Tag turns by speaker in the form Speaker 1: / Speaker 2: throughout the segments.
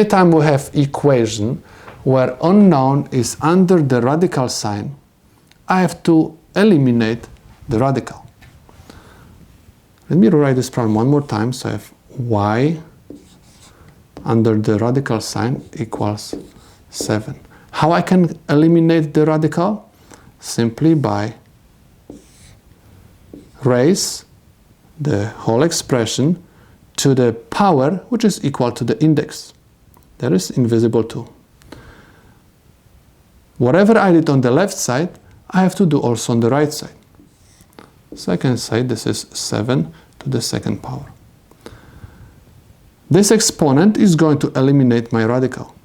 Speaker 1: anytime we have equation where unknown is under the radical sign, I have to eliminate the radical. Let me rewrite this problem one more time. So I have y under the radical sign equals 7. How I can eliminate the radical? Simply by raise the whole expression to the power which is equal to the index. That is invisible too. Whatever I did on the left side, I have to do also on the right side. So I can say this is 7 to the second power. This exponent is going to eliminate my radical.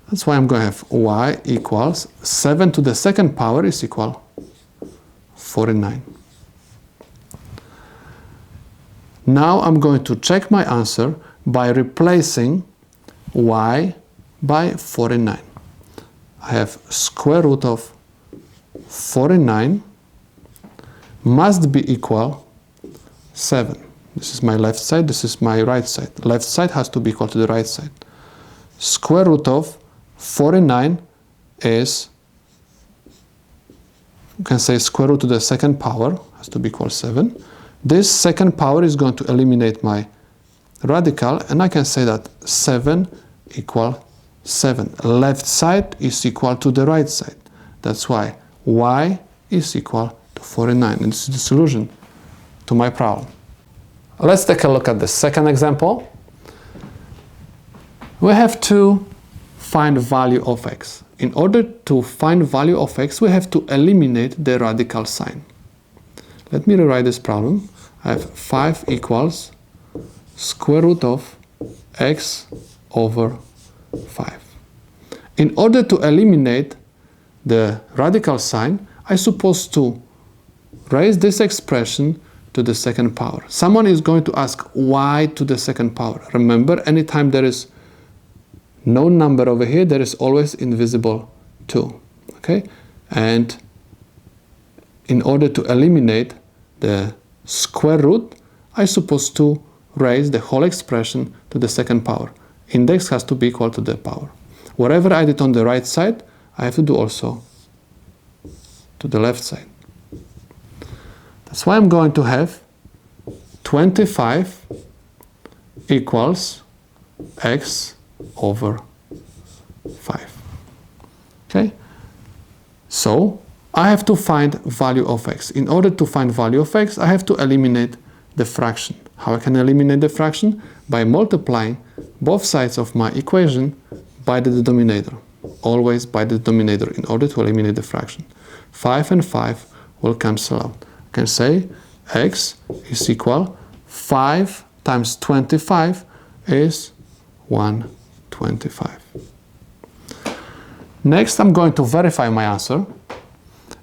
Speaker 1: That's why I'm going to have y equals 7 to the second power is equal 49. Now I'm going to check my answer by replacing y by 49. I have square root of 49 must be equal 7. This is my left side, this is my right side. Left side has to be equal to the right side. Square root of 49 is, you can say square root to the second power, has to be equal 7. This second power is going to eliminate my radical, and I can say that 7 equal 7. Left side is equal to the right side. That's why y is equal to 49. And this is the solution to my problem. Let's take a look at the second example. We have to find value of x. In order to find value of x, we have to eliminate the radical sign. Let me rewrite this problem. I have 5 equals square root of x over 5. In order to eliminate the radical sign, I'm supposed to raise this expression to the second power. Someone is going to ask y to the second power. Remember, anytime there is no number over here, there is always invisible 2. Okay? And in order to eliminate the square root, I'm supposed to raise the whole expression to the second power. Index has to be equal to the power. Whatever I did on the right side, I have to do also to the left side. That's why I'm going to have 25 equals x over 5. Okay? So I have to find value of x. In order to find value of x, I have to eliminate the fraction. How I can eliminate the fraction? By multiplying both sides of my equation by the denominator. Always by the denominator in order to eliminate the fraction. 5 and 5 will cancel out. I can say x is equal 5 times 25 is 125. Next, I'm going to verify my answer,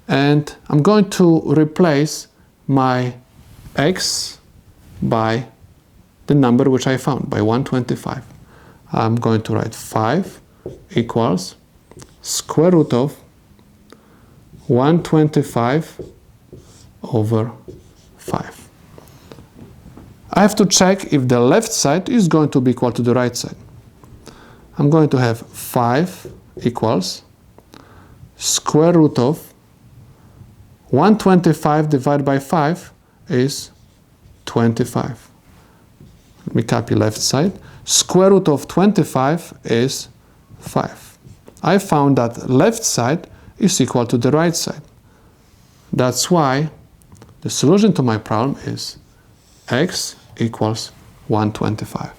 Speaker 1: and I'm going to replace my x by the number which I found, by 125. I'm going to write 5 equals square root of 125 over 5. I have to check if the left side is going to be equal to the right side. I'm going to have 5 equals square root of 125 divided by 5 is 25. Let me copy left side. Square root of 25 is 5. I found that left side is equal to the right side. That's why the solution to my problem is x equals 125.